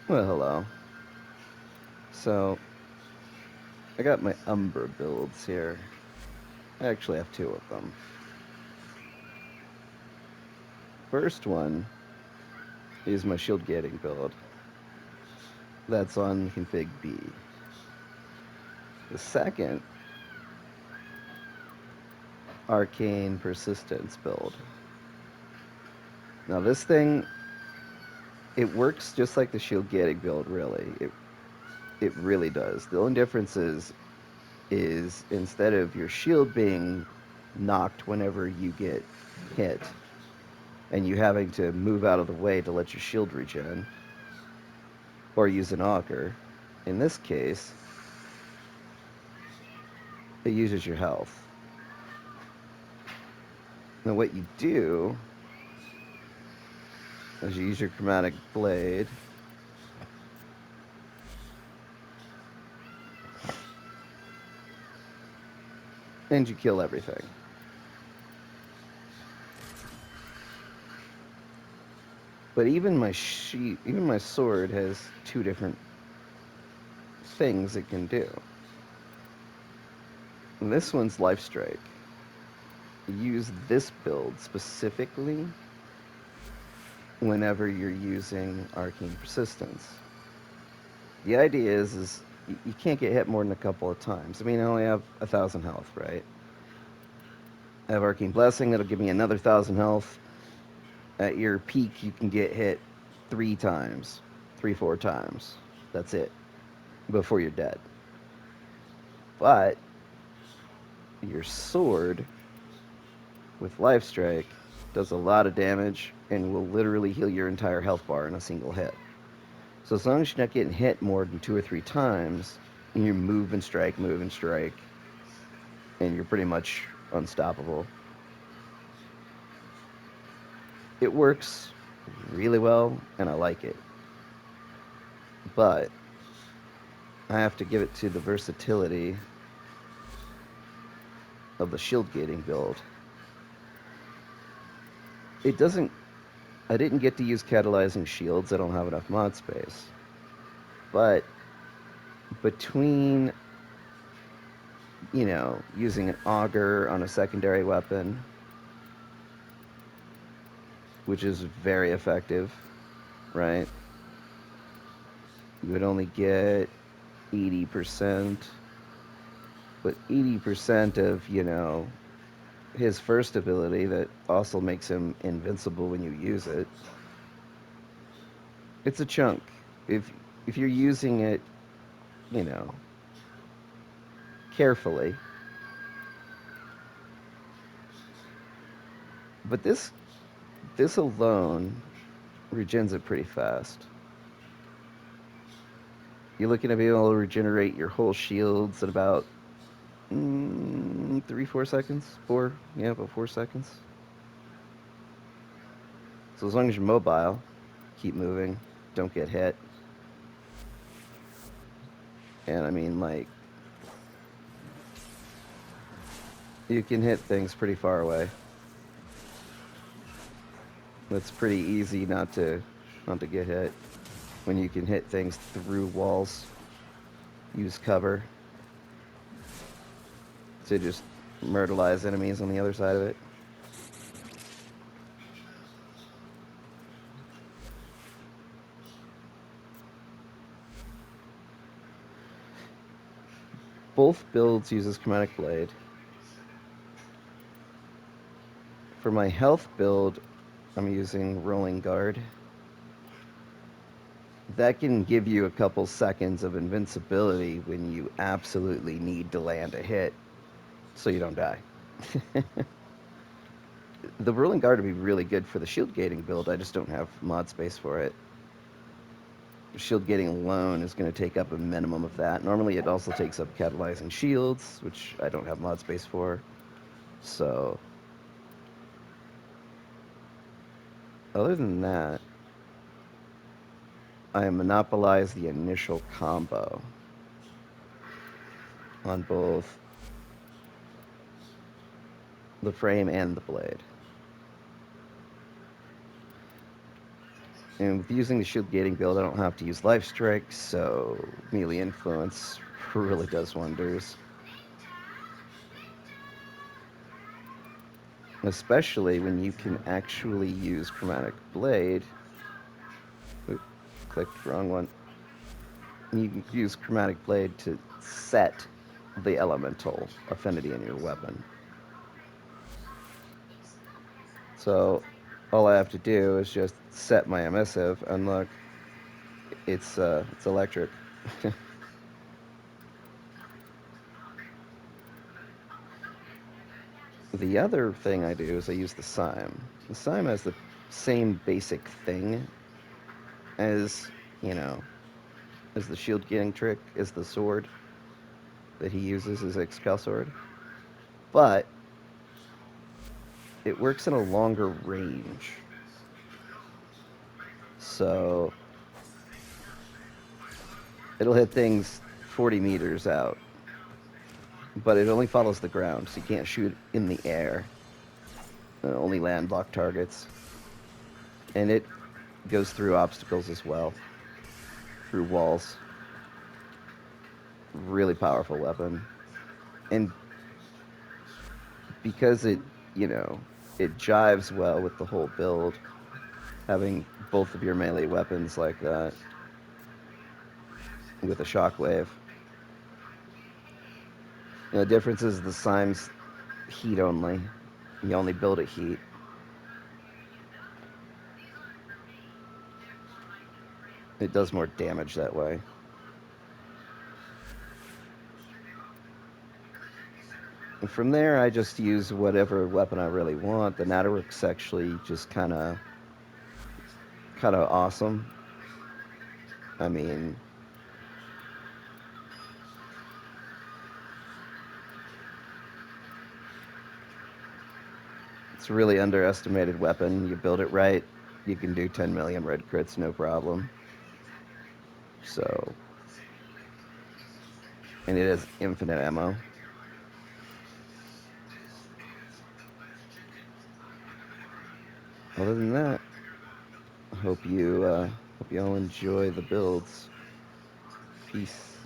Well, hello. So, I got my Umbra builds here. I actually have two of them. First one is my shield gating build. That's on config B. The second, arcane persistence build. Now, this thing, it works just like the shield gating build, really. It really does. The only difference is instead of your shield being knocked whenever you get hit and you having to move out of the way to let your shield regen, or use an auger. In this case, it uses your health. Now, what you do is you use your chromatic blade, and you kill everything. But even my sword has two different things it can do. And this one's Life Strike. You use this build specifically whenever you're using Arcane Persistence. The idea is you can't get hit more than a couple of times. I mean, I only have 1,000 health, right? I have Arcane Blessing that'll give me another 1,000 health. At your peak, you can get hit 3 times, 4 times. That's it before you're dead. But your sword with Life Strike does a lot of damage and will literally heal your entire health bar in a single hit. So as long as you're not getting hit more than 2 or 3 times, you move and strike, and you're pretty much unstoppable. It works really well, and I like it. But I have to give it to the versatility of the shield gating build. It doesn't. I didn't get to use catalyzing shields. I don't have enough mod space. But between, using an auger on a secondary weapon, which is very effective, right? You would only get 80%, but 80% of, his first ability that also makes him invincible when you use it. It's a chunk. If you're using it, you know, carefully. But this alone regens it pretty fast. You're looking to be able to regenerate your whole shields in about 3, 4 seconds. Yeah, about 4 seconds. So as long as you're mobile, keep moving, don't get hit. And I mean, like, you can hit things pretty far away. It's pretty easy not to get hit when you can hit things through walls. Use cover to just myrtleize enemies on the other side of it. Both builds uses chromatic blade. For my health build, I'm using rolling guard. That can give you a couple seconds of invincibility when you absolutely need to land a hit so you don't die. The rolling guard would be really good for the shield gating build. I just don't have mod space for it. Shield gating alone is going to take up a minimum of that. Normally, it also takes up catalyzing shields, which I don't have mod space for. So, other than that, I monopolize the initial combo on both the frame and the blade. And with using the shield gating build, I don't have to use life strike, so melee influence really does wonders. Especially when you can actually use Chromatic Blade. Oop, clicked wrong one. You can use Chromatic Blade to set the elemental affinity in your weapon. So all I have to do is just set my emissive, and look, it's electric. The other thing I do is I use the Sime. The Sime has the same basic thing as, you know, as the shield getting trick, as the sword that he uses, his Excal sword. But it works in a longer range. So it'll hit things 40 meters out, but it only follows the ground, so you can't shoot in the air. Only landlocked targets. And it goes through obstacles as well, through walls. Really powerful weapon. And because it jives well with the whole build, having both of your melee weapons like that with a shockwave. The difference is the Sime's heat only. You only build at heat. It does more damage that way. And from there, I just use whatever weapon I really want. The Natterwork's actually just kind of awesome. I mean, it's a really underestimated weapon. You build it right, you can do 10 million red crits, no problem. So, and it has infinite ammo. Other than that, hope you all enjoy the builds. Peace.